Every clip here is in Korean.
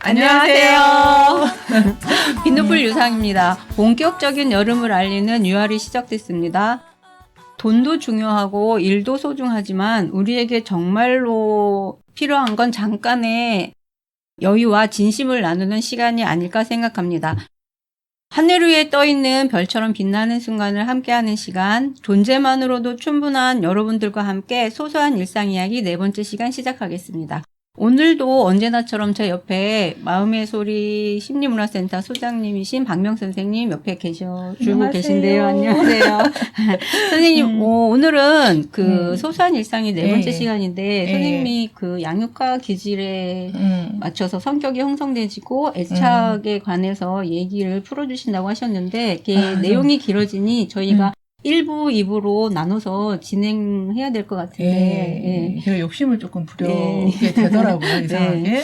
안녕하세요. 빈노플 유상입니다. 본격적인 여름을 알리는 유월이 시작됐습니다. 돈도 중요하고 일도 소중하지만 우리에게 정말로 필요한 건 잠깐의 여유와 진심을 나누는 시간이 아닐까 생각합니다. 하늘 위에 떠있는 별처럼 빛나는 순간을 함께하는 시간, 존재만으로도 충분한 여러분들과 함께 소소한 일상 이야기 네 번째 시간 시작하겠습니다. 오늘도 언제나처럼 제 옆에 마음의 소리 심리문화센터 소장님이신 박명 선생님 옆에 주고 계신데요. 안녕하세요. 선생님, 오늘은 소소한 일상이 네 번째 시간인데 선생님이 그 양육과 기질에 맞춰서 성격이 형성되지고 애착에 관해서 얘기를 풀어주신다고 하셨는데 내용이 길어지니 저희가 1부, 2부로 나눠서 진행해야 될 것 같은데. 제가 욕심을 조금 부려게 되더라고요, 이상하게.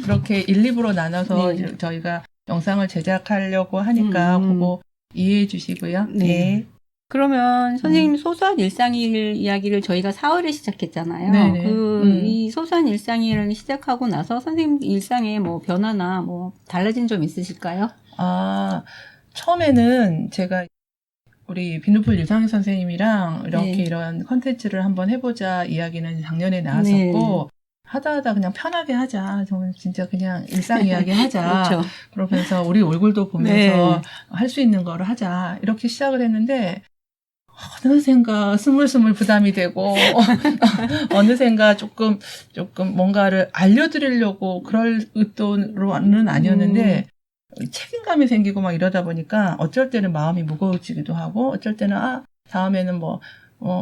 그렇게 1, 2부로 나눠서 저희가 영상을 제작하려고 하니까 그거 이해해 주시고요. 네. 그러면 선생님 소소한 일상 이야기를 저희가 4월에 시작했잖아요. 이 소소한 일상이라는 시작하고 나서 선생님 일상에 뭐 변화나 뭐 달라진 점 있으실까요? 처음에는 제가 우리 빈노플 유상희 선생님이랑 이렇게 이런 컨텐츠를 한번 해보자 이야기는 작년에 나왔었고 하다 그냥 편하게 하자. 정말 진짜 그냥 일상 이야기 하자. 그렇죠. 그러면서 우리 얼굴도 보면서 할 수 있는 거를 하자. 이렇게 시작을 했는데 어느샌가 스물스물 부담이 되고 어느샌가 조금 뭔가를 알려드리려고 그럴 의도는 아니었는데 책임감이 생기고 막 이러다 보니까 어쩔 때는 마음이 무거워지기도 하고 어쩔 때는 다음에는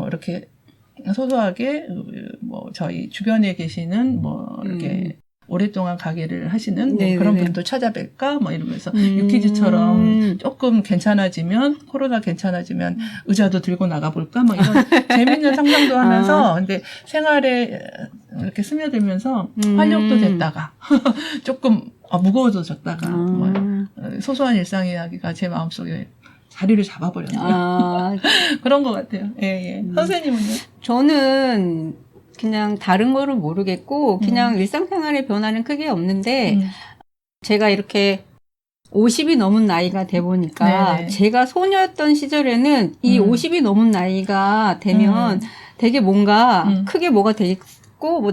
이렇게 소소하게 저희 주변에 계시는 이렇게 오랫동안 가게를 하시는 그런 분도 찾아뵐까 이러면서 유키즈처럼 조금 괜찮아지면 코로나 괜찮아지면 의자도 들고 나가볼까 이런 재밌는 상상도 하면서 근데 생활에 이렇게 스며들면서 활력도 됐다가 조금 무거워졌다가 소소한 일상 이야기가 제 마음속에 자리를 잡아버렸네요. 그런 것 같아요. 선생님은요? 저는 그냥 다른 거를 모르겠고 그냥 일상생활의 변화는 크게 없는데 제가 이렇게 50이 넘은 나이가 돼 보니까 제가 소녀였던 시절에는 이 50이 넘은 나이가 되면 되게 뭔가 크게 뭐가 되게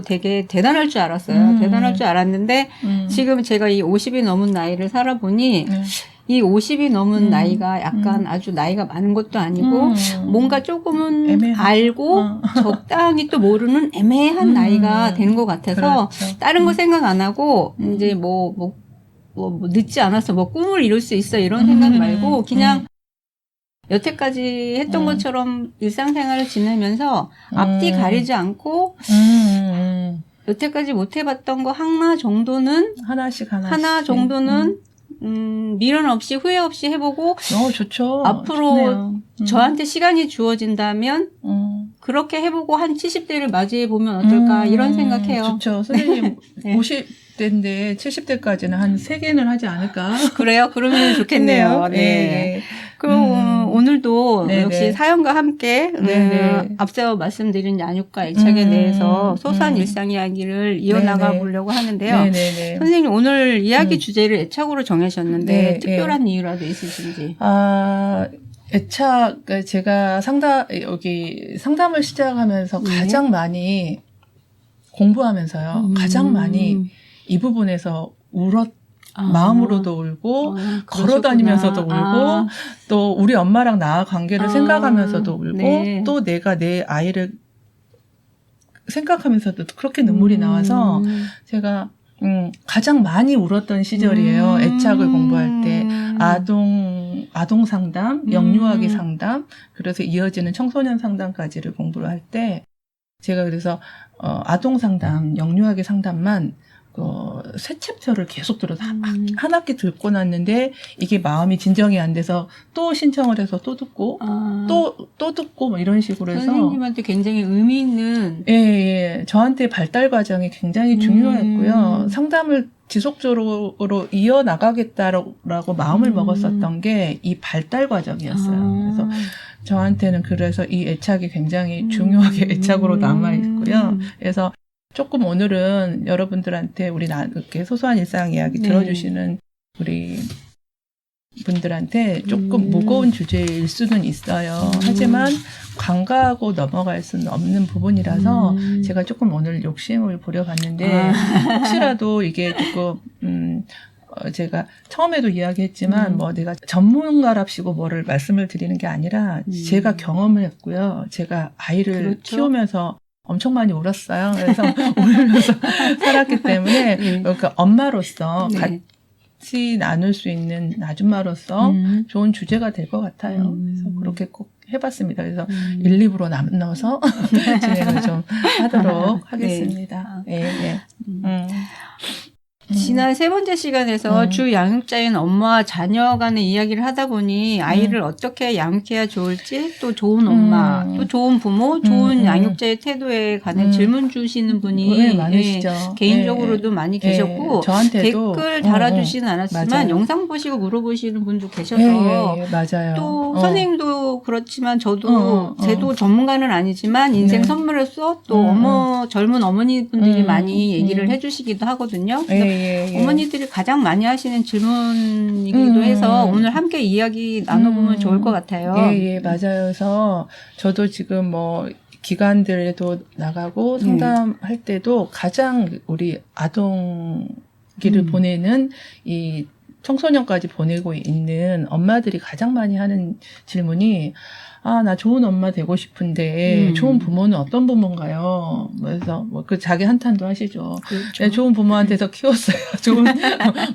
되게 대단할 줄 알았어요. 대단할 줄 알았는데 지금 제가 이 50이 넘은 나이를 살아보니 이 50이 넘은 나이가 약간 아주 나이가 많은 것도 아니고 뭔가 조금은 알고 적당히 또 모르는 애매한 나이가 되는 것 같아서 다른 거 생각 안 하고 이제 늦지 않아서 꿈을 이룰 수 있어 이런 생각 말고 그냥 여태까지 했던 것처럼 일상생활을 지내면서 앞뒤 가리지 않고 여태까지 못 해봤던 거 하나 정도는 하나 정도는 미련 없이 후회 없이 해보고 좋죠. 앞으로 저한테 시간이 주어진다면 그렇게 해보고 한 70대를 맞이해 보면 어떨까 이런 생각해요. 좋죠. 선생님 50대인데 70대까지는 한 3개는 하지 않을까? 그래요? 그러면 좋겠네요. 그럼 오늘도 역시 사연과 함께 앞서 말씀드린 양육과 애착에 대해서 소소한 일상 이야기를 이어나가 보려고 하는데요. 선생님 오늘 이야기 주제를 애착으로 정하셨는데 특별한 이유라도 있으신지? 애착 제가 상담을 시작하면서 가장 많이 공부하면서요. 가장 많이 이 부분에서 마음으로도 울고 걸어다니면서도 울고 또 우리 엄마랑 나 관계를 생각하면서도 울고 또 내가 내 아이를 생각하면서도 그렇게 눈물이 나와서 제가 가장 많이 울었던 시절이에요. 애착을 공부할 때 아동 상담, 영유아기 상담, 그래서 이어지는 청소년 상담까지를 공부를 할 때 제가 그래서 아동 상담, 영유아기 상담만 새 챕터를 계속 들어서 한 학기 듣고 났는데 이게 마음이 진정이 안 돼서 또 신청을 해서 또 듣고 또 듣고 이런 식으로 해서 선생님한테 굉장히 의미 있는 저한테 발달 과정이 굉장히 중요했고요. 상담을 지속적으로 이어나가겠다라고 마음을 먹었었던 게 이 발달 과정이었어요. 그래서 저한테는 그래서 이 애착이 굉장히 중요하게 애착으로 남아있고요. 그래서 조금 오늘은 여러분들한테 우리 이렇게 소소한 일상 이야기 네. 들어주시는 우리 분들한테 조금 무거운 주제일 수는 있어요. 하지만 간과하고 넘어갈 수는 없는 부분이라서 제가 조금 오늘 욕심을 부려봤는데 혹시라도 이게 조금 제가 처음에도 이야기했지만 뭐 내가 전문가랍시고 뭐를 말씀을 드리는 게 아니라 제가 경험을 했고요. 제가 아이를 그렇죠. 키우면서 엄청 많이 울었어요. 그래서 울면서 살았기 때문에 네. 그러니까 엄마로서 네. 같이 나눌 수 있는 아줌마로서 좋은 주제가 될 것 같아요. 그래서 그렇게 꼭 해봤습니다. 그래서 1, 2부로 나눠서 진행을 좀 하도록 하겠습니다. 네. 네. 지난 3번째 시간에서 주 양육자인 엄마와 자녀 간의 이야기를 하다 보니 아이를 어떻게 양육해야 좋을지, 또 좋은 엄마, 또 좋은 부모, 좋은 양육자의 태도에 관해 질문 주시는 분이 많으시죠. 개인적으로도 많이 계셨고 저한테도 댓글 달아주지는 않았지만 맞아요. 영상 보시고 물어보시는 분도 계셔서 맞아요. 또 선생님도 그렇지만 저도 전문가는 아니지만 인생 선물로서 또 젊은 어머니분들이 많이 얘기를 해주시기도 하거든요. 그래서 어머니들이 가장 많이 하시는 질문이기도 해서 오늘 함께 이야기 나눠보면 좋을 것 같아요. 예, 맞아요. 그래서 저도 지금 뭐 기관들에도 나가고 상담할 때도 가장 우리 아동기를 보내는 이 청소년까지 보내고 있는 엄마들이 가장 많이 하는 질문이 나 좋은 엄마 되고 싶은데 좋은 부모는 어떤 부모인가요? 그래서 뭐 그 자기 한탄도 하시죠. 그렇죠. 네, 좋은 부모한테서 키웠어요. 좋은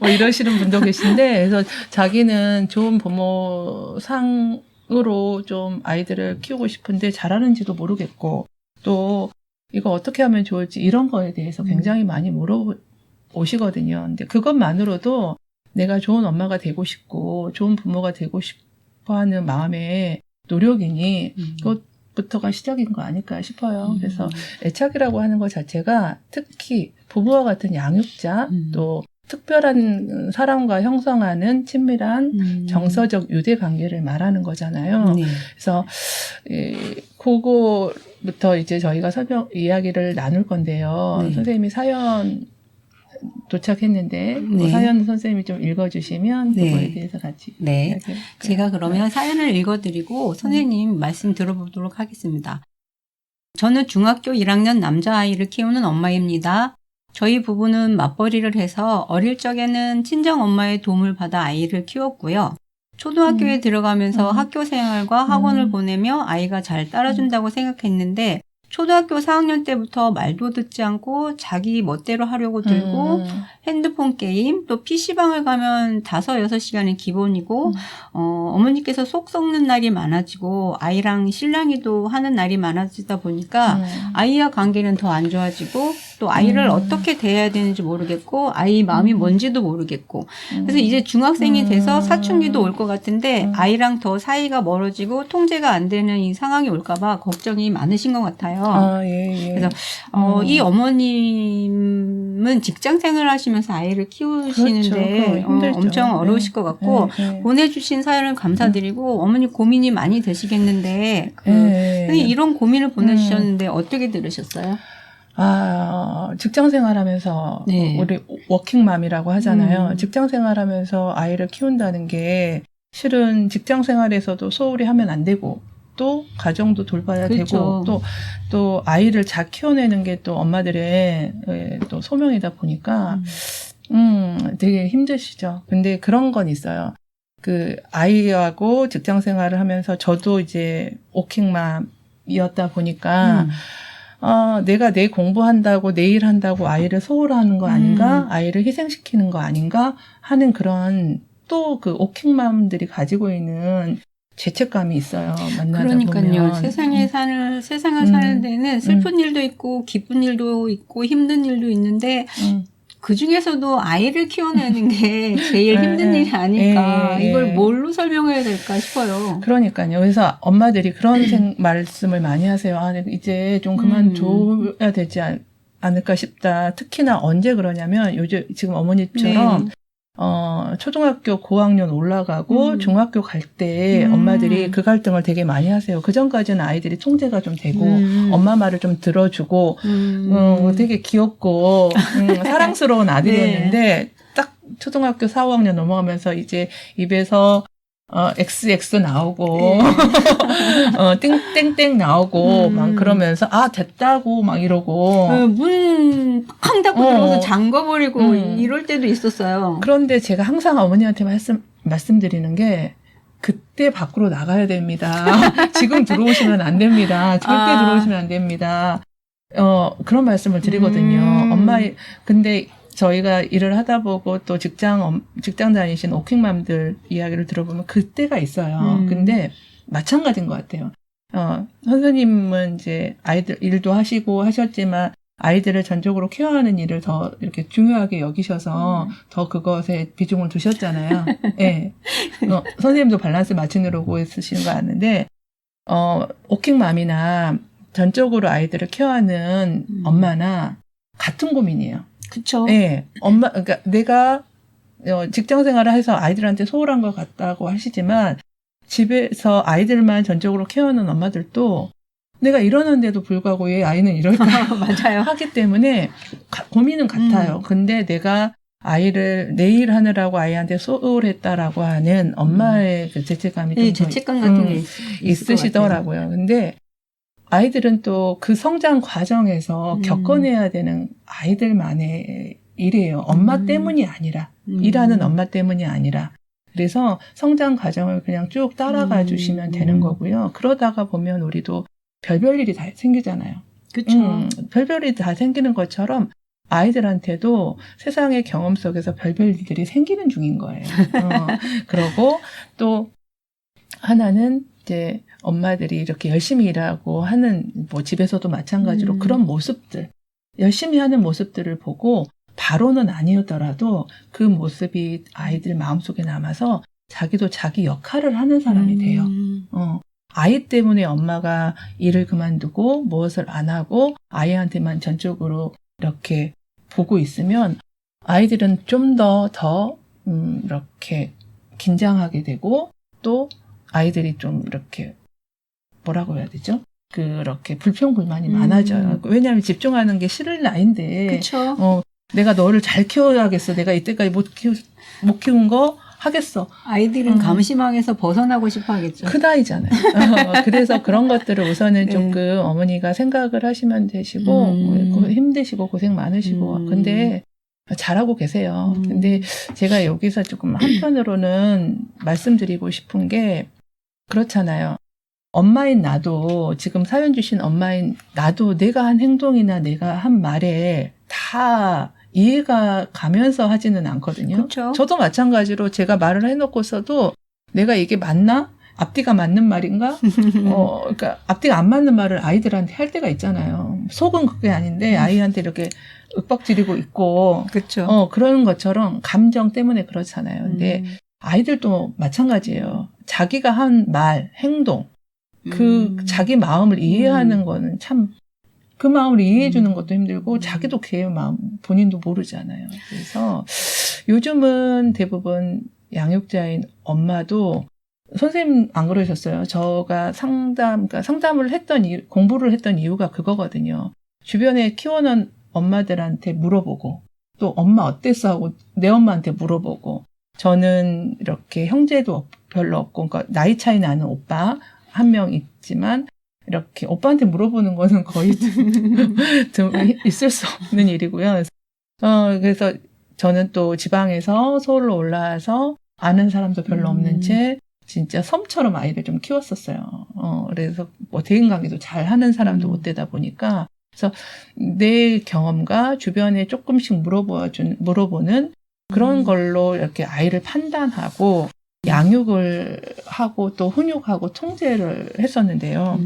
뭐 이러시는 분도 계신데 그래서 자기는 좋은 부모 상으로 좀 아이들을 키우고 싶은데 잘하는지도 모르겠고 또 이거 어떻게 하면 좋을지 이런 거에 대해서 굉장히 많이 물어보시거든요. 근데 그것만으로도 내가 좋은 엄마가 되고 싶고 좋은 부모가 되고 싶어 하는 마음에 노력이니 그것부터가 시작인 거 아닐까 싶어요. 그래서 애착이라고 하는 것 자체가 특히 부부와 같은 양육자 또 특별한 사람과 형성하는 친밀한 정서적 유대 관계를 말하는 거잖아요. 네. 그래서 그거부터 이제 저희가 이야기를 나눌 건데요. 네. 선생님이 사연 도착했는데 그 사연 선생님이 좀 읽어주시면 그거에 대해서 같이 이야기해볼게요. 제가 그러면 사연을 읽어드리고 선생님 말씀 들어보도록 하겠습니다. 저는 중학교 1학년 남자아이를 키우는 엄마입니다. 저희 부부는 맞벌이를 해서 어릴 적에는 친정엄마의 도움을 받아 아이를 키웠고요. 초등학교에 들어가면서 학교 생활과 학원을 보내며 아이가 잘 따라준다고 생각했는데 초등학교 4학년 때부터 말도 듣지 않고 자기 멋대로 하려고 들고 핸드폰 게임 또 PC방을 가면 5, 6시간은 기본이고 어머니께서 속 썩는 날이 많아지고 아이랑 실랑이도 하는 날이 많아지다 보니까 아이와 관계는 더 안 좋아지고 또 아이를 어떻게 대해야 되는지 모르겠고 아이 마음이 뭔지도 모르겠고 그래서 이제 중학생이 돼서 사춘기도 올 것 같은데 아이랑 더 사이가 멀어지고 통제가 안 되는 이 상황이 올까 봐 걱정이 많으신 것 같아요. 그래서 이 어머님은 직장 생활을 하시면서 아이를 키우시는데 그렇죠. 엄청 어려우실 것 같고 보내주신 사연을 감사드리고 어머니 고민이 많이 되시겠는데 선생님 이런 고민을 보내주셨는데 어떻게 들으셨어요? 직장 생활하면서 우리 워킹맘이라고 하잖아요. 직장 생활하면서 아이를 키운다는 게 실은 직장 생활에서도 소홀히 하면 안 되고 또 가정도 돌봐야 그렇죠. 되고 또 아이를 잘 키워내는 게 또 엄마들의 또 소명이다 보니까 되게 힘드시죠. 근데 그런 건 있어요. 그 아이하고 직장 생활을 하면서 저도 이제 워킹맘이었다 보니까 내가 내 공부한다고 내일 한다고 아이를 소홀하는 거 아닌가? 아이를 희생시키는 거 아닌가? 하는 그런 또 그 워킹맘들이 가지고 있는 죄책감이 있어요. 만나다 그러니까요. 보면. 세상을 사는 데는 슬픈 일도 있고 기쁜 일도 있고 힘든 일도 있는데 그 중에서도 아이를 키워내는 게 제일 힘든 일이 아닐까. 이걸 뭘로 설명해야 될까 싶어요. 그러니까요. 그래서 엄마들이 그런 말씀을 많이 하세요. 이제 좀 그만둬야 되지 않을까 싶다. 특히나 언제 그러냐면 요즘 지금 어머니처럼 초등학교 고학년 올라가고 중학교 갈 때 엄마들이 그 갈등을 되게 많이 하세요. 그 전까지는 아이들이 통제가 좀 되고 엄마 말을 좀 들어주고 되게 귀엽고 사랑스러운 아들이었는데 네. 딱 초등학교 4, 5학년 넘어가면서 이제 입에서 XX 나오고 땡땡땡 나오고 막 그러면서 됐다고 막 이러고 문 쾅 닫고 들어서 잠궈버리고 이럴 때도 있었어요. 그런데 제가 항상 어머니한테 말씀드리는 게 그때 밖으로 나가야 됩니다. 지금 들어오시면 안 됩니다. 절대 들어오시면 안 됩니다. 그런 말씀을 드리거든요. 근데 저희가 일을 하다 보고 또 직장 다니신 워킹맘들 이야기를 들어보면 그때가 있어요. 근데 마찬가지인 것 같아요. 선생님은 이제 아이들 일도 하시고 하셨지만 아이들을 전적으로 케어하는 일을 더 이렇게 중요하게 여기셔서 더 그것에 비중을 두셨잖아요. 예. 선생님도 밸런스 맞추려고 쓰시는 거 아는데, 워킹맘이나 전적으로 아이들을 케어하는 엄마나 같은 고민이에요. 그쵸. 예. 그러니까 내가 직장 생활을 해서 아이들한테 소홀한 것 같다고 하시지만, 집에서 아이들만 전적으로 케어하는 엄마들도 내가 이러는데도 불구하고 왜 아이는 이럴까 맞아요. 하기 때문에 고민은 같아요. 근데 내가 아이를 내 일 하느라고 아이한테 소홀했다라고 하는 엄마의 그 죄책감이 좀 죄책감 같은 게 있으시더라고요. 근데 아이들은 또 그 성장 과정에서 겪어내야 되는 아이들만의 일이에요. 엄마 때문이 아니라 일하는 엄마 때문이 아니라 그래서 성장 과정을 그냥 쭉 따라가 주시면 되는 거고요. 그러다가 보면 우리도 별별 일이 다 생기잖아요. 그렇죠. 별별 일이 다 생기는 것처럼 아이들한테도 세상의 경험 속에서 별별 일들이 생기는 중인 거예요. 그러고 또 하나는 이제 엄마들이 이렇게 열심히 일하고 하는 뭐 집에서도 마찬가지로 그런 모습들 열심히 하는 모습들을 보고 바로는 아니었더라도 그 모습이 아이들 마음속에 남아서 자기도 자기 역할을 하는 사람이 돼요. 아이 때문에 엄마가 일을 그만두고 무엇을 안 하고 아이한테만 전적으로 이렇게 보고 있으면 아이들은 좀 더 이렇게 긴장하게 되고 또 아이들이 좀 이렇게 뭐라고 해야 되죠? 그렇게 불평불만이 많아져요. 왜냐하면 집중하는 게 싫을 나이인데 그쵸. 내가 너를 잘 키워야겠어. 내가 이때까지 못 키운 거 하겠어. 아이들은 감시망에서 벗어나고 싶어 하겠죠. 그 나이잖아요. 그래서 그런 것들을 우선은 조금 어머니가 생각을 하시면 되시고 힘드시고 고생 많으시고 근데 잘하고 계세요. 근데 제가 여기서 조금 한편으로는 말씀드리고 싶은 게 그렇잖아요. 엄마인 나도 지금 사연 주신 엄마인 나도 내가 한 행동이나 내가 한 말에 다 이해가 가면서 하지는 않거든요. 그쵸. 저도 마찬가지로 제가 말을 해놓고서도 내가 이게 맞나? 앞뒤가 맞는 말인가? 그러니까 앞뒤가 안 맞는 말을 아이들한테 할 때가 있잖아요. 속은 그게 아닌데 아이한테 이렇게 윽박지르고 있고. 그렇죠. 그런 것처럼 감정 때문에 그렇잖아요. 근데 아이들도 마찬가지예요. 자기가 한 말, 행동, 그 자기 마음을 이해하는 거는 참 그 마음을 이해해 주는 것도 힘들고 자기도 걔의 마음 본인도 모르잖아요. 그래서 요즘은 대부분 양육자인 엄마도 선생님 안 그러셨어요? 저가 상담을 했던 공부를 했던 이유가 그거거든요. 주변에 키워놓은 엄마들한테 물어보고 또 엄마 어땠어 하고 내 엄마한테 물어보고 저는 이렇게 형제도 별로 없고 그러니까 나이 차이 나는 오빠 한 명 있지만 이렇게 오빠한테 물어보는 거는 거의 있을 수 없는 일이고요. 그래서 저는 또 지방에서 서울로 올라와서 아는 사람도 별로 없는 채 진짜 섬처럼 아이를 좀 키웠었어요. 그래서 뭐 대인 관계도 잘 하는 사람도 못 되다 보니까 그래서 내 경험과 주변에 조금씩 물어보는 그런 걸로 이렇게 아이를 판단하고 양육을 하고 또 훈육하고 통제를 했었는데요.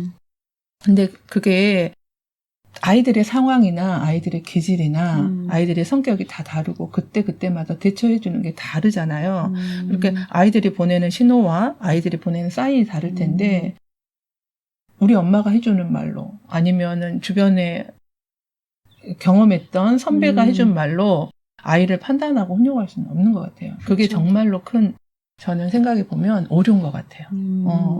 근데 그게 아이들의 상황이나 아이들의 기질이나 아이들의 성격이 다 다르고 그때마다 대처해 주는 게 다르잖아요. 그러니까 아이들이 보내는 신호와 아이들이 보내는 사인이 다를 텐데 우리 엄마가 해주는 말로 아니면은 주변에 경험했던 선배가 해준 말로 아이를 판단하고 훈육할 수는 없는 것 같아요. 그게 그렇죠. 정말로 큰 저는 생각해 보면 오류인 것 같아요.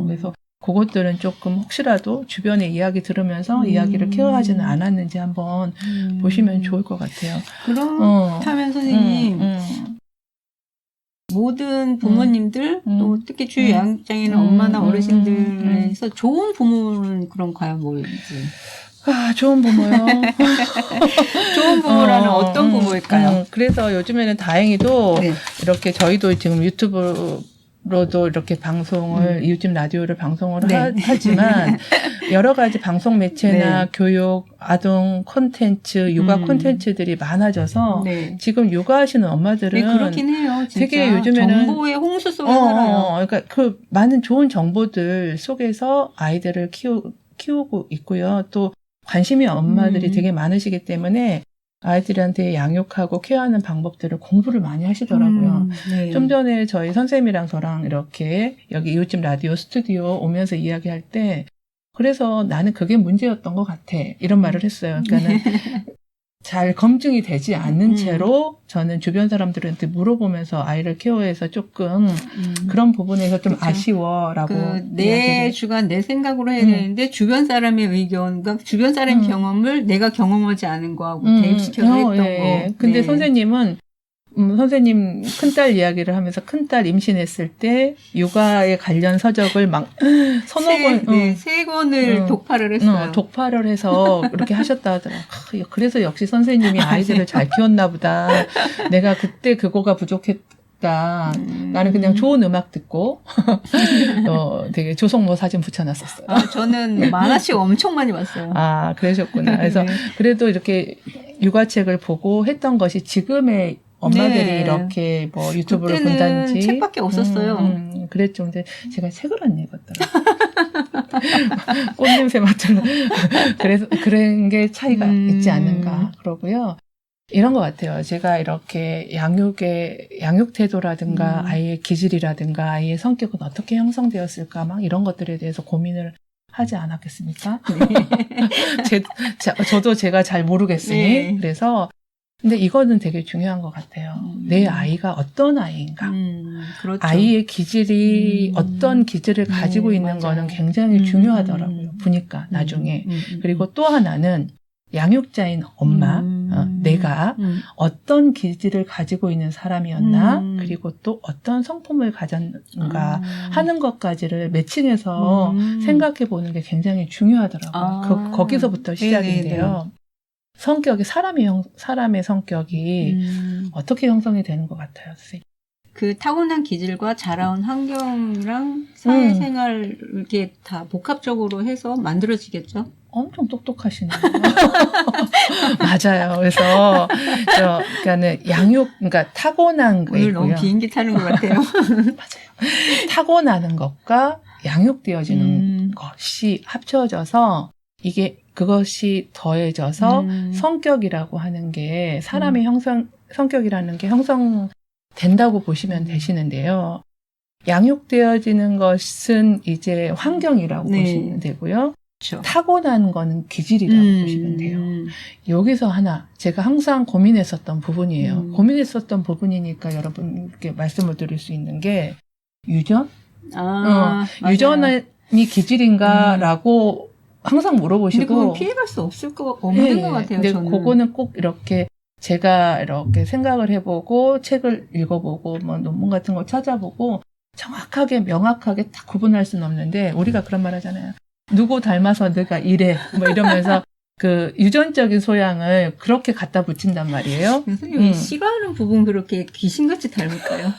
그래서 그것들은 조금 혹시라도 주변의 이야기 들으면서 이야기를 케어하지는 않았는지 한번 보시면 좋을 것 같아요. 그렇다면 선생님 모든 부모님들 또 특히 주요양육장애는 엄마나 어르신들에서 좋은 부모는 그럼 과연 뭐인지. 아, 좋은 부모요. 좋은 부모라는 어떤 부모일까요? 그래서 요즘에는 다행히도 네. 이렇게 저희도 지금 유튜브로도 이렇게 방송을 요즘 라디오를 방송을 네. 하지만 여러 가지 방송 매체나 네. 교육, 아동 콘텐츠, 육아 콘텐츠들이 많아져서 네. 지금 육아하시는 엄마들은 네, 그렇긴 해요. 진짜 되게 요즘에는 정보의 홍수 속에 살아요. 그러니까 그 많은 좋은 정보들 속에서 아이들을 키우고 있고요. 또 관심이 엄마들이 되게 많으시기 때문에 아이들한테 양육하고 케어하는 방법들을 공부를 많이 하시더라고요. 네. 좀 전에 저희 선생님이랑 저랑 이렇게 여기 이웃집 라디오 스튜디오 오면서 이야기할 때 그래서 나는 그게 문제였던 것 같아. 이런 말을 했어요. 그러니까는 잘 검증이 되지 않는 채로 저는 주변 사람들한테 물어보면서 아이를 케어해서 조금 그런 부분에서 좀 그쵸. 아쉬워라고 내 주관, 내 생각으로 해야 되는데 주변 사람의 의견과 주변 사람의 경험을 내가 경험하지 않은 거하고 대입시켜서 했던 거. 근데 네. 선생님은 선생님 큰딸 이야기를 하면서 큰딸 임신했을 때 육아에 관련 서적을 막 서너 권, 세 권을 독파를 했어요. 독파를 해서 그렇게 하셨다 하더라고요. 그래서 역시 선생님이 아이들을 잘 키웠나 보다. 내가 그때 그거가 부족했다. 나는 그냥 좋은 음악 듣고 되게 조성모 사진 붙여놨었어요. 저는 만화책 엄청 많이 봤어요. 아, 그러셨구나. 그래서 네. 그래도 이렇게 육아책을 보고 했던 것이 지금의 엄마들이 네. 이렇게 뭐 유튜브를 그때는 본다든지 책밖에 없었어요. 그랬죠. 근데 제가 책을 안 읽었더라고요. 꽃냄새 맡으러. 그래서 그런 게 차이가 있지 않는가 그러고요. 이런 것 같아요. 제가 이렇게 양육 태도라든가 아이의 기질이라든가 아이의 성격은 어떻게 형성되었을까 막 이런 것들에 대해서 고민을 하지 않았겠습니까? 저도 제가 잘 모르겠으니. 네. 그래서 근데 이거는 되게 중요한 것 같아요. 내 아이가 어떤 아이인가. 그렇죠. 아이의 기질이 어떤 기질을 가지고 있는 맞아요. 거는 굉장히 중요하더라고요. 보니까 나중에. 그리고 또 하나는 양육자인 엄마, 내가 어떤 기질을 가지고 있는 사람이었나, 그리고 또 어떤 성품을 가졌는가 하는 것까지를 매칭해서 생각해 보는 게 굉장히 중요하더라고요. 거기서부터 시작인데요. 네네네. 성격이 사람의 성격이 어떻게 형성이 되는 것 같아요, 선생님? 그 타고난 기질과 자라온 환경이랑 사회생활 이렇게 다 복합적으로 해서 만들어지겠죠? 엄청 똑똑하시네요. 맞아요. 그래서 그러니까는 그러니까 타고난 거고요. 오늘 너무 비행기 타는 것 같아요. 맞아요. 타고나는 것과 양육되어지는 것이 합쳐져서 그것이 더해져서 성격이라고 하는 게 사람의 성격이라는 게 형성된다고 보시면 되시는데요. 양육되어지는 것은 이제 환경이라고 보시면 되고요. 그렇죠. 타고난 거는 기질이라고 보시면 돼요. 여기서 제가 항상 고민했었던 부분이에요. 고민했었던 부분이니까 여러분께 말씀을 드릴 수 있는 게 유전? 유전이 기질인가라고 항상 물어보시고. 근데 그건 피해갈 수 없는 것 같아요. 근데 저는. 그거는 꼭 이렇게 제가 이렇게 생각을 해보고 책을 읽어보고 뭐 논문 같은 거 찾아보고 정확하게 명확하게 딱 구분할 수는 없는데 우리가 그런 말 하잖아요. 누구 닮아서 내가 이래 뭐 이러면서 그 유전적인 소양을 그렇게 갖다 붙인단 말이에요. 선생님이 싫어하는 부분 그렇게 귀신같이 닮을까요?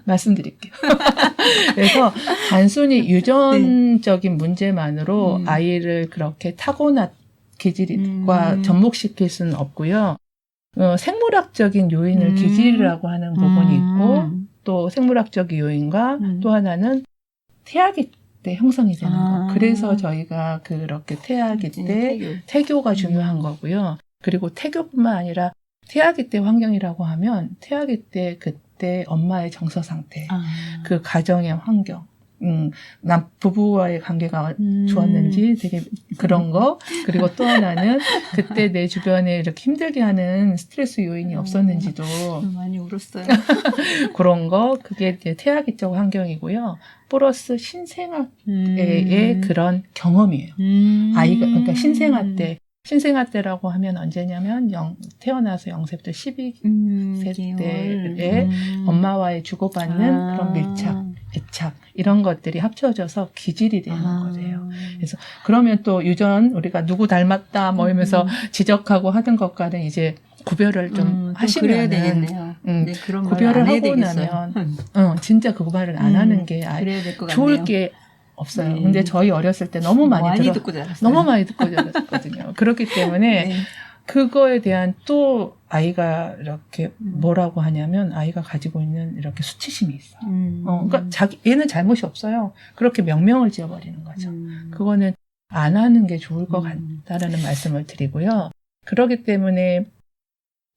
말씀드릴게요. 그래서 단순히 유전적인 문제만으로 아이를 그렇게 타고난 기질과 접목시킬 수는 없고요. 생물학적인 요인을 기질이라고 하는 부분이 있고 또 생물학적 요인과 또 하나는 태아기 때 형성이 되는 거. 그래서 저희가 그렇게 태아기 때 태교가 중요한 거고요. 그리고 태교뿐만 아니라 태아기 때 환경이라고 하면 태아기 때 그때 엄마의 정서 상태, 그 가정의 환경, 남 부부와의 관계가 좋았는지 되게 그런 거. 그리고 또 하나는 그때 내 주변에 이렇게 힘들게 하는 스트레스 요인이 없었는지도 많이 울었어요. 그런 거. 그게 이제 태아기적 환경이고요. 플러스 신생아의 그런 경험이에요. 아이가 그러니까 신생아 때라고 하면 언제냐면 태어나서 0세부터 12세 때에 엄마와의 주고받는 그런 밀착, 애착 이런 것들이 합쳐져서 기질이 되는 거예요. 그래서 그러면 또 유전 우리가 누구 닮았다 뭐 이러면서 지적하고 하던 것과는 이제 구별을 좀 하시면 그래야 되겠네요. 네, 그런 구별을 하고 나면 진짜 그 말을 안 하는 게 그래야 될 것 좋을 같네요. 게 없어요. 네. 근데 저희 어렸을 때 너무 많이 듣고 자랐어요. 너무 많이 듣고 자랐거든요. 그렇기 때문에 네. 그거에 대한 또 아이가 이렇게 뭐라고 하냐면 아이가 가지고 있는 이렇게 수치심이 있어요. 그러니까 얘는 잘못이 없어요. 그렇게 명명을 지어버리는 거죠. 그거는 안 하는 게 좋을 것 같다라는 말씀을 드리고요. 그렇기 때문에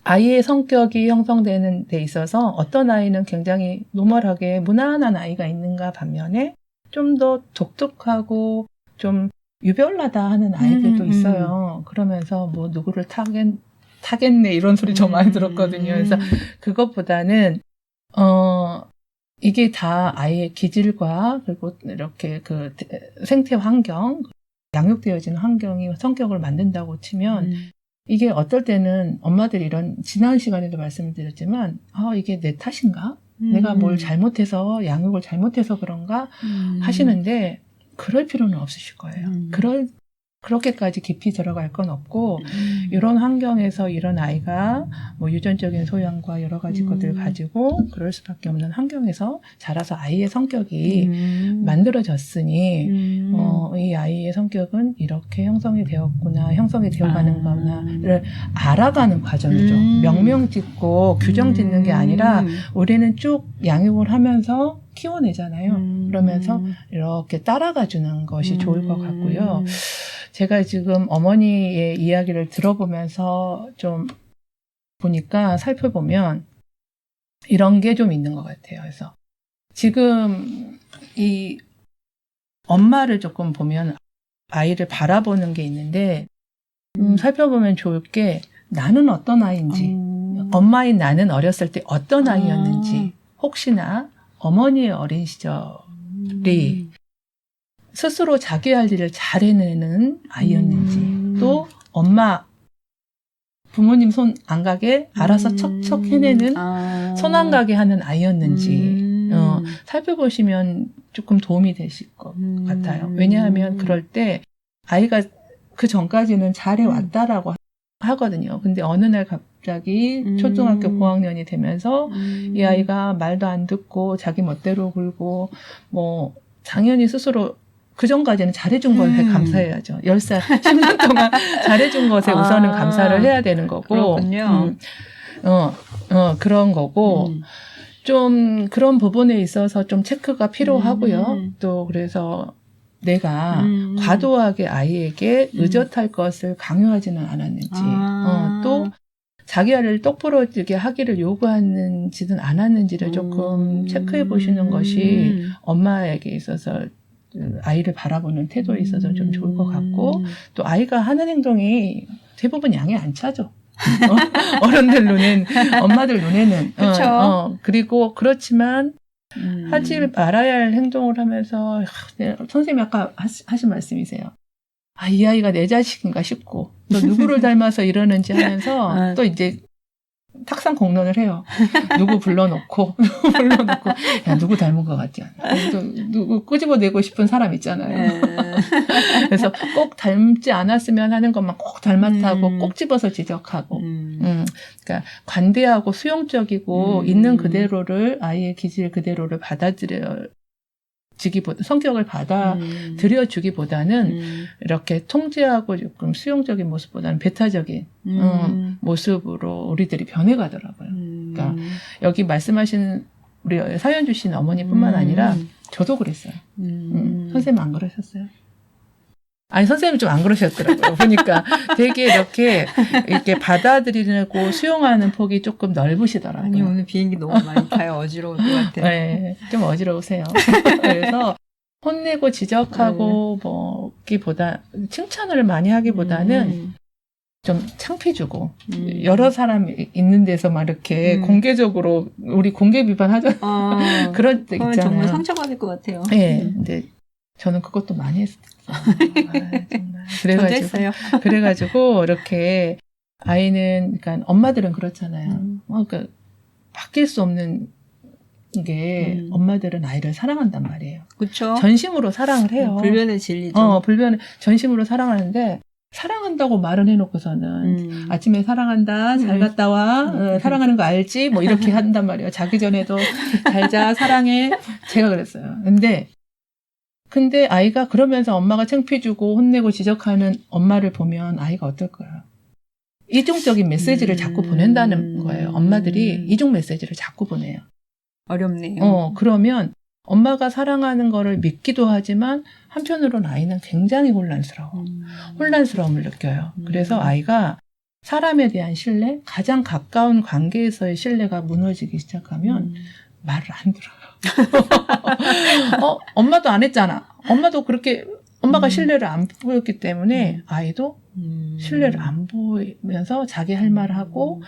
아이의 성격이 형성되는 데 있어서 어떤 아이는 굉장히 노멀하게 무난한 아이가 있는가 반면에 좀 더 독특하고 좀 유별나다 하는 아이들도 있어요. 그러면서 뭐 누구를 타겠네 이런 소리 저 많이 들었거든요. 그래서 그것보다는 이게 다 아이의 기질과 그리고 이렇게 그 생태 환경, 양육되어지는 환경이 성격을 만든다고 치면 이게 어떨 때는 엄마들이 이런 지난 시간에도 말씀드렸지만 이게 내 탓인가? 내가 뭘 잘못해서 양육을 잘못해서 그런가 하시는데 그럴 필요는 없으실 거예요. 그렇게까지 깊이 들어갈 건 없고 이런 환경에서 이런 아이가 뭐 유전적인 소양과 여러 가지 것들을 가지고 그럴 수밖에 없는 환경에서 자라서 아이의 성격이 만들어졌으니 이 아이의 성격은 이렇게 형성이 되었구나, 형성이 되어가는 거나를 알아가는 과정이죠. 명명 짓고 규정 짓는 게 아니라 우리는 쭉 양육을 하면서 키워내잖아요. 그러면서 이렇게 따라가 주는 것이 좋을 것 같고요. 제가 지금 어머니의 이야기를 들어보면서 좀 보니까 살펴보면 이런 게 좀 있는 것 같아요. 그래서 지금 이 엄마를 조금 보면 아이를 바라보는 게 있는데 살펴보면 좋을 게 나는 어떤 아이인지 엄마인 나는 어렸을 때 어떤 아이였는지 혹시나 어머니의 어린 시절이 스스로 자기 할 일을 잘 해내는 아이였는지 또 엄마 부모님 손 안 가게 알아서 척척 해내는 손 안 가게 하는 아이였는지 살펴보시면 조금 도움이 되실 것 같아요. 왜냐하면 그럴 때 아이가 그 전까지는 잘해왔다라고 하거든요. 근데 어느 날 갑자기 초등학교 고학년이 되면서 이 아이가 말도 안 듣고 자기 멋대로 굴고 뭐 당연히 스스로 그 전까지는 잘해준 것에 감사해야죠. 10살, 10년 동안 잘해준 것에 우선은 감사를 해야 되는 거고. 그렇군요. 그런 거고. 좀 그런 부분에 있어서 좀 체크가 필요하고요. 또 그래서 내가 과도하게 아이에게 의젓할 것을 강요하지는 않았는지, 또 자기 아이를 똑부러지게 하기를 요구하는지는 않았는지를 조금 체크해 보시는 것이 엄마에게 있어서 아이를 바라보는 태도에 있어서 좀 좋을 것 같고, 또 아이가 하는 행동이 대부분 양해 안 차죠. 어른들 눈엔, 엄마들 눈에는. 그리고 그렇지만 하지 말아야 할 행동을 하면서 선생님이 아까 하신 말씀이세요. 이 아이가 내 자식인가 싶고 또 누구를 닮아서 이러는지 하면서 또 이제 탁상 공론을 해요. 누구 불러놓고 야 누구 닮은 것 같지 않아? 누구 끄집어내고 싶은 사람 있잖아요. 그래서 꼭 닮지 않았으면 하는 것만 꼭 닮았다고 꼭 집어서 지적하고 그러니까 관대하고 수용적이고 있는 그대로를 아이의 기질 그대로를 성격을 받아들여주기보다는 이렇게 통제하고 조금 수용적인 모습보다는 배타적인 모습으로 우리들이 변해가더라고요. 그러니까 여기 말씀하신 우리 사연 주신 어머니뿐만 아니라 저도 그랬어요. 선생님 안 그러셨어요? 아니 선생님은 좀 안 그러셨더라고요. 보니까 되게 이렇게 받아들이고 수용하는 폭이 조금 넓으시더라고요. 아니 오늘 비행기 너무 많이 타요. 어지러울 것 같아요. 네, 좀 어지러우세요. 그래서 혼내고 지적하고 뭐기보다 칭찬을 많이 하기보다는 좀 창피 주고 여러 사람 있는 데서 막 이렇게 공개적으로 우리 공개 비판 하잖아요. 그럴 때 있잖아요. 정말 상처받을 것 같아요. 네, 근데 저는 그것도 많이 했어요. 정말. 그래가지고 이렇게 아이는 그러니까 엄마들은 그렇잖아요. 그러니까 바뀔 수 없는 게 엄마들은 아이를 사랑한단 말이에요. 그렇죠. 전심으로 사랑을 해요. 불변의 진리죠. 불변의 전심으로 사랑하는데 사랑한다고 말은 해놓고서는 아침에 사랑한다, 잘 갔다 와, 사랑하는 거 알지? 뭐 이렇게 한단 말이에요. 자기 전에도 잘 자, 사랑해. 제가 그랬어요. 근데 아이가 그러면서 엄마가 창피주고 혼내고 지적하는 엄마를 보면 아이가 어떨까요? 이중적인 메시지를 자꾸 보낸다는 거예요. 엄마들이 이중 메시지를 자꾸 보내요. 어렵네요. 그러면 엄마가 사랑하는 거를 믿기도 하지만 한편으로는 아이는 굉장히 혼란스러움을 느껴요. 그래서 아이가 사람에 대한 신뢰, 가장 가까운 관계에서의 신뢰가 무너지기 시작하면 말을 안 들어요. 엄마도 안 했잖아. 엄마도 그렇게 엄마가 신뢰를 안 보였기 때문에 아이도 신뢰를 안 보이면서 자기 할 말을 하고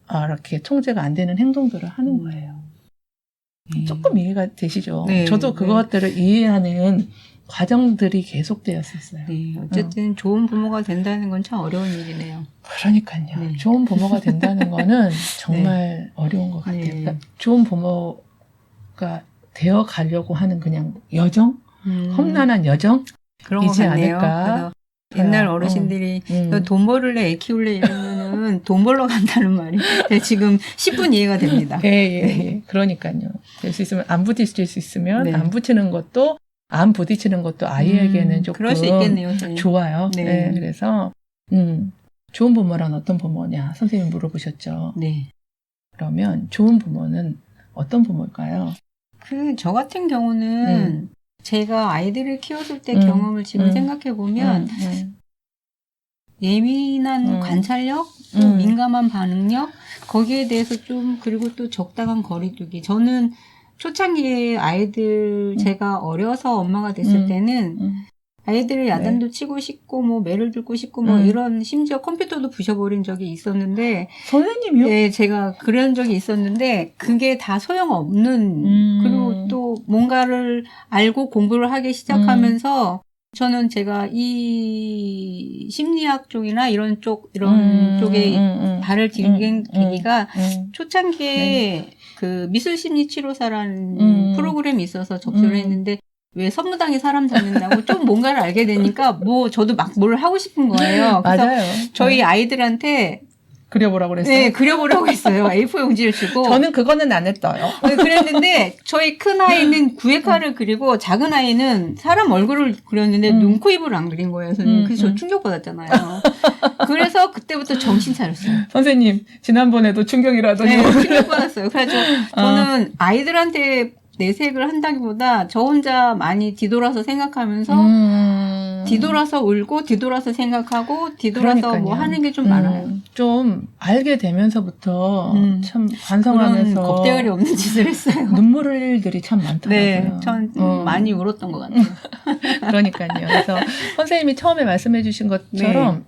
이렇게 통제가 안 되는 행동들을 하는 거예요. 조금 이해가 되시죠? 네, 저도 그것들을 이해하는 과정들이 계속되었었어요. 네, 어쨌든 좋은 부모가 된다는 건 참 어려운 일이네요. 그러니까요. 네. 좋은 부모가 된다는 거는 정말 어려운 것 같아요. 그러니까 좋은 부모가 되어 가려고 하는 그냥 여정? 험난한 여정이지 않을까. 옛날 어르신들이 돈 벌을래 애 키울래 이러면은 돈 벌러 간다는 말이 지금 10분 이해가 됩니다. 예. 그러니까요. 될 수 있으면 안 부딪힐 수 있으면 안 부딪히는 것도 안 부딪히는 것도 아이에게는 조금 그럴 수 있겠네요. 좋아요. 네. 그래서 좋은 부모란 어떤 부모냐 선생님이 물어보셨죠. 네. 그러면 좋은 부모는 어떤 부모일까요? 저 같은 경우는 제가 아이들을 키웠을 때 경험을 지금 생각해 보면 예민한 관찰력, 또 민감한 반응력, 거기에 대해서 그리고 또 적당한 거리두기. 저는 초창기에 아이들 제가 어려서 엄마가 됐을 때는 아이들을 야단도 치고 싶고 뭐 매를 들고 싶고 뭐 이런 심지어 컴퓨터도 부셔버린 적이 있었는데 선생님이요? 네, 제가 그런 적이 있었는데 그게 다 소용없는 그리고 또 뭔가를 알고 공부를 하기 시작하면서 저는 제가 이 심리학 쪽이나 이런 쪽에 발을 디딘 계기가 초창기에 그 미술심리치료사라는 프로그램이 있어서 접수를 했는데 왜 선무당에 사람 잡는다고 좀 뭔가를 알게 되니까 저도 막 뭘 하고 싶은 거예요. 그래서 맞아요. 저희 아이들한테 그려보라고 그랬어요. 네, 그려보라고 했어요. A4 용지를 주고. 저는 그거는 안 했어요. 그랬는데 저희 큰 아이는 구획화를 그리고 작은 아이는 사람 얼굴을 그렸는데 눈, 코, 입을 안 그린 거예요. 그래서 저 충격받았잖아요. 그래서 그때부터 정신 차렸어요. 선생님, 지난번에도 충격이라더니. 네, 충격받았어요. 그래서 저는 아이들한테 내색을 한다기보다 저 혼자 많이 뒤돌아서 생각하면서 뒤돌아서 울고 뒤돌아서 생각하고 뒤돌아서 그러니까요. 뭐 하는 게 좀 많아요. 좀 알게 되면서부터 참 반성하면서 겁대가리 없는 짓을 했어요. 눈물 흘릴 일들이 참 많더라고요. 네, 전 많이 울었던 것 같아요. 그러니까요. 그래서 선생님이 처음에 말씀해 주신 것처럼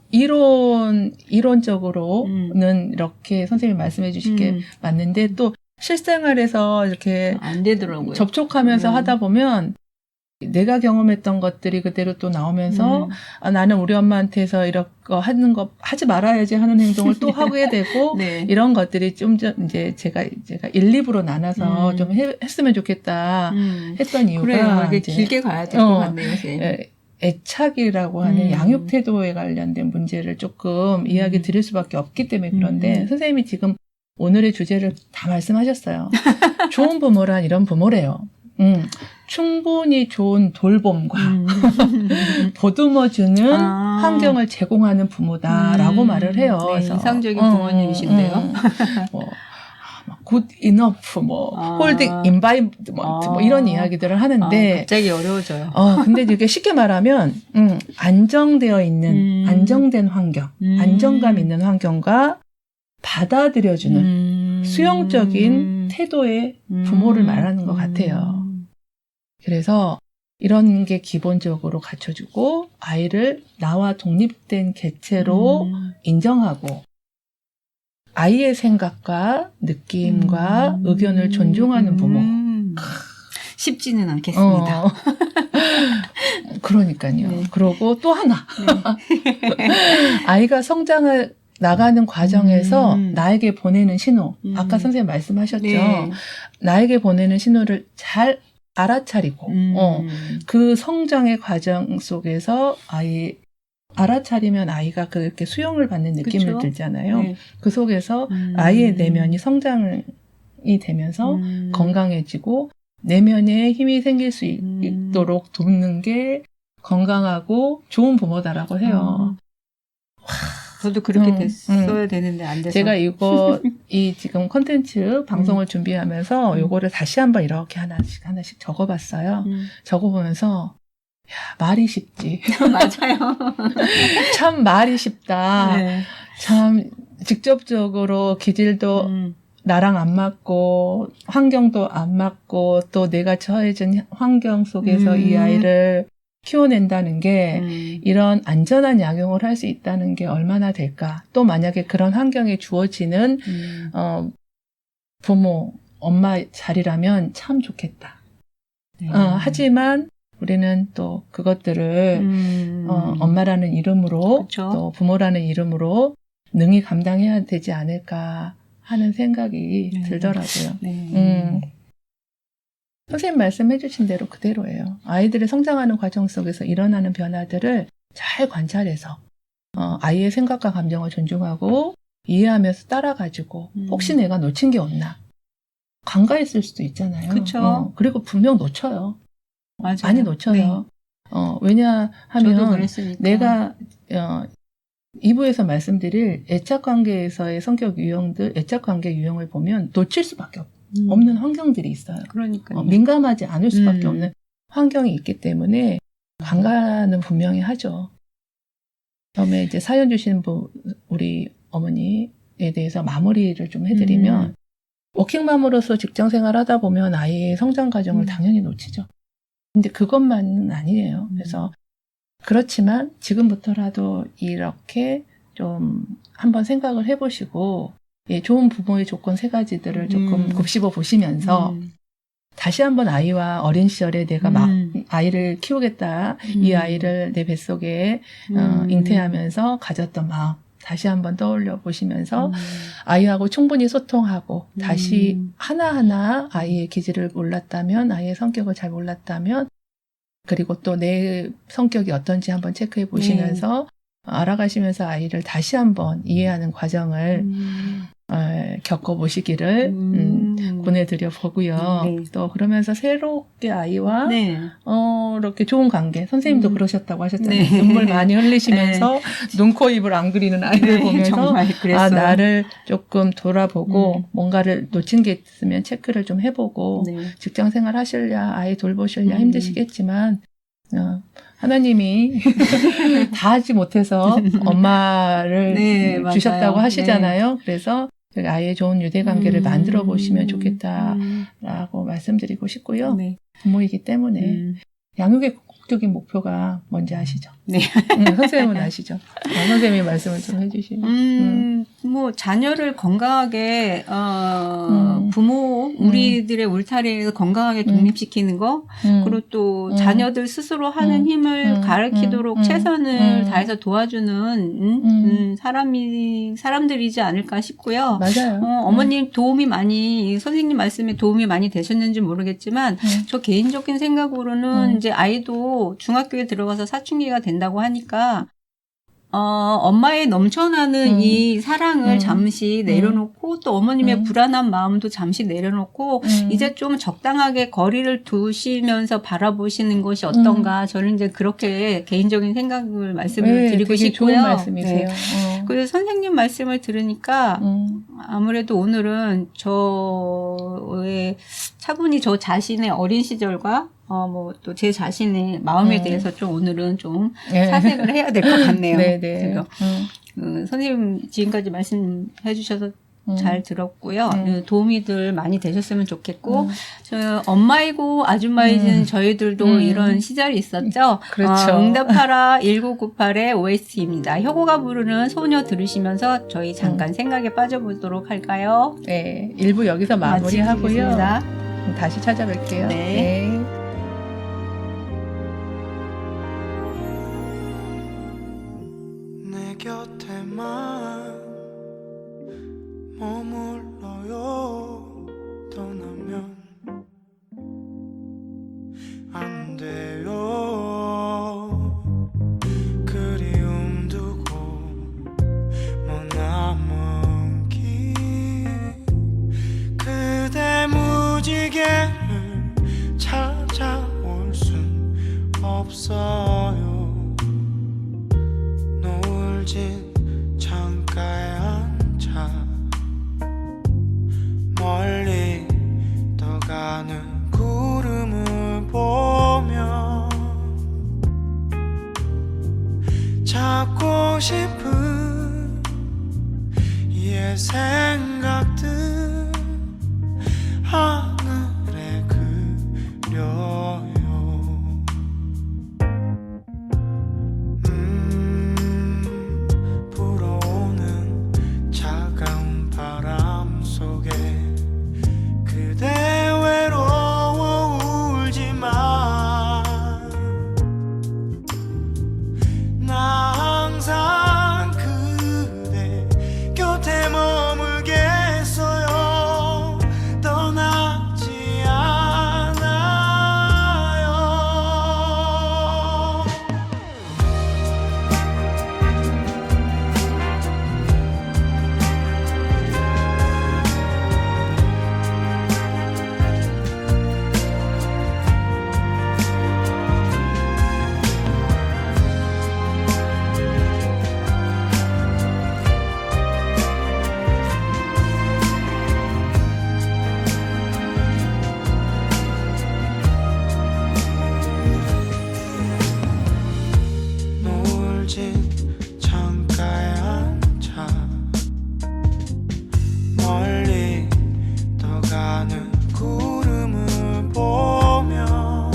이론적으로는 이렇게 선생님이 말씀해 주신 게 맞는데 또 실생활에서 이렇게 안 되더라고요. 접촉하면서 하다 보면 내가 경험했던 것들이 그대로 또 나오면서 나는 우리 엄마한테서 이런 거 하는 거 하지 말아야지 하는 행동을 또 하게 되고 이런 것들이 좀 이제 제가 1, 2부로 나눠서 좀 했으면 좋겠다 했던 이유가 그래요. 이게 길게 가야 될 것 같네요. 애착이라고 하는 양육 태도에 관련된 문제를 조금 이야기 드릴 수밖에 없기 때문에 그런데 선생님이 지금 오늘의 주제를 다 말씀하셨어요. 좋은 부모란 이런 부모래요. 충분히 좋은 돌봄과 보듬어주는 환경을 제공하는 부모다라고 말을 해요. 네, 그래서 인상적인 부모님이신데요. good enough, holding environment, 이런 이야기들을 하는데 갑자기 어려워져요. 근데 이게 쉽게 말하면 안정되어 있는 안정된 환경, 안정감 있는 환경과 받아들여주는 수용적인 태도의 부모를 말하는 것 같아요. 그래서 이런 게 기본적으로 갖춰주고 아이를 나와 독립된 개체로 인정하고 아이의 생각과 느낌과 의견을 존중하는 부모. 쉽지는 않겠습니다. 그러니까요. 네. 그리고 또 하나. 네. 아이가 성장을 나가는 과정에서 나에게 보내는 신호. 아까 선생님 말씀하셨죠. 네. 나에게 보내는 신호를 잘 알아차리고 그 성장의 과정 속에서 알아차리면 아이가 그렇게 수용을 받는 느낌을 그쵸? 들잖아요. 네. 그 속에서 아이의 내면이 성장이 되면서 건강해지고 내면에 힘이 생길 수 있도록 돕는 게 건강하고 좋은 부모다라고 해요. 저도 그렇게 됐어야 되는데 안 돼서. 제가 이 지금 콘텐츠 방송을 준비하면서 요거를 다시 한번 이렇게 하나씩 적어봤어요. 적어보면서 야, 말이 쉽지. 맞아요. 참 말이 쉽다. 네. 참 직접적으로 기질도 나랑 안 맞고 환경도 안 맞고 또 내가 처해진 환경 속에서 이 아이를 키워낸다는 게 이런 안전한 양육을 할 수 있다는 게 얼마나 될까. 또 만약에 그런 환경에 주어지는 부모, 엄마 자리라면 참 좋겠다. 하지만 우리는 또 그것들을 엄마라는 이름으로 그쵸? 또 부모라는 이름으로 능히 감당해야 되지 않을까 하는 생각이 들더라고요. 네. 선생님 말씀해 주신 대로 그대로예요. 아이들의 성장하는 과정 속에서 일어나는 변화들을 잘 관찰해서 아이의 생각과 감정을 존중하고 이해하면서 따라가지고 혹시 내가 놓친 게 없나. 간과했을 수도 있잖아요. 그쵸. 그리고 분명 놓쳐요. 맞아요. 많이 놓쳐요. 네. 왜냐하면 내가 2부에서 말씀드릴 애착관계에서의 성격 유형들, 애착관계 유형을 보면 놓칠 수밖에 없는 환경들이 있어요. 그러니까요. 민감하지 않을 수밖에 없는 환경이 있기 때문에 간과는 분명히 하죠. 다음에 이제 사연 주신 우리 어머니에 대해서 마무리를 좀 해드리면 워킹맘으로서 직장생활 하다 보면 아이의 성장 과정을 당연히 놓치죠. 근데 그것만은 아니에요. 그래서 그렇지만 지금부터라도 이렇게 좀 한번 생각을 해보시고 좋은 부모의 조건 3가지들을 조금 곱씹어 보시면서 다시 한번 아이와 어린 시절에 내가 아이를 키우겠다. 이 아이를 내 뱃속에 잉태하면서 가졌던 마음 다시 한번 떠올려 보시면서 아이하고 충분히 소통하고 다시 하나하나 아이의 기질을 몰랐다면 아이의 성격을 잘 몰랐다면 그리고 또 내 성격이 어떤지 한번 체크해 보시면서 알아가시면서 아이를 다시 한번 이해하는 과정을 겪어보시기를 권해드려 보고요. 네. 또 그러면서 새롭게 아이와 이렇게 좋은 관계, 선생님도 그러셨다고 하셨잖아요. 네. 눈물 많이 흘리시면서 눈, 코, 입을 안 그리는 아이를 보면서 정말 그랬어요. 나를 조금 돌아보고 뭔가를 놓친 게 있으면 체크를 좀 해보고 직장생활 하실랴, 아이 돌보실랴 힘드시겠지만 하나님이 다 하지 못해서 엄마를 주셨다고 하시잖아요. 그래서 아이의 좋은 유대관계를 만들어 보시면 좋겠다라고 말씀드리고 싶고요. 부모이기 때문에 양육의 궁극적인 목표가 뭔지 아시죠? 네. 선생님은 아시죠? 선생님이 말씀을 좀 해주시면. 뭐 자녀를 건강하게 부모 우리들의 울타리에서 건강하게 독립시키는 거 그리고 또 자녀들 스스로 하는 힘을 가르치도록 최선을 다해서 도와주는 사람들이지 않을까 싶고요. 맞아요. 어머님 도움이 많이 선생님 말씀에 도움이 많이 되셨는지 모르겠지만 저 개인적인 생각으로는 이제 아이도 중학교에 들어가서 사춘기가 된다고 하니까 엄마의 넘쳐나는 이 사랑을 잠시 내려놓고 또 어머님의 불안한 마음도 잠시 내려놓고 이제 좀 적당하게 거리를 두시면서 바라보시는 것이 어떤가 저는 이제 그렇게 개인적인 생각을 말씀을 드리고 되게 싶고요. 좋은 말씀이세요. 그래서 선생님 말씀을 들으니까 아무래도 오늘은 저의 차분히 저 자신의 어린 시절과 뭐 또 제 자신의 마음에 대해서 좀 오늘은 좀 사색을 해야 될 것 같네요. 네네. 선생님 지금까지 말씀해 주셔서 잘 들었고요. 도움이들 많이 되셨으면 좋겠고, 음. 저 엄마이고 아줌마이진 저희들도 이런 시절이 있었죠. 그렇죠. 응답하라 1998의 OST입니다. 효고가 부르는 소녀 들으시면서 저희 잠깐 생각에 빠져보도록 할까요? 네, 1부 여기서 마무리하고요. 마치겠습니다. 다시 찾아뵐게요. 네. 내 곁에만 머물러요. 떠나면 안 돼요. 그리움 두고 머나먼 길 그대 무지개를 찾아올 순 없어요. 노을진 창가에 앉아 멀리 떠가는 구름을 보며 찾고 싶은 옛 생각들 하늘에 그려요. 불어오는 차가운 바람 속에 그대 외로워 울지마. 나 항상 그대 곁에 머물겠어요. 떠나지 않아요. 노을진 창가에 앉아 멀리 떠가는 구름을 보며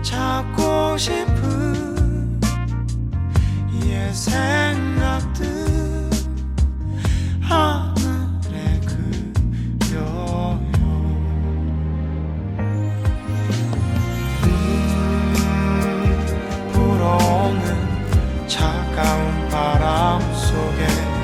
찾고 싶은 옛 생각들 하늘에 그려요. 불어오는 차가운 바람 속에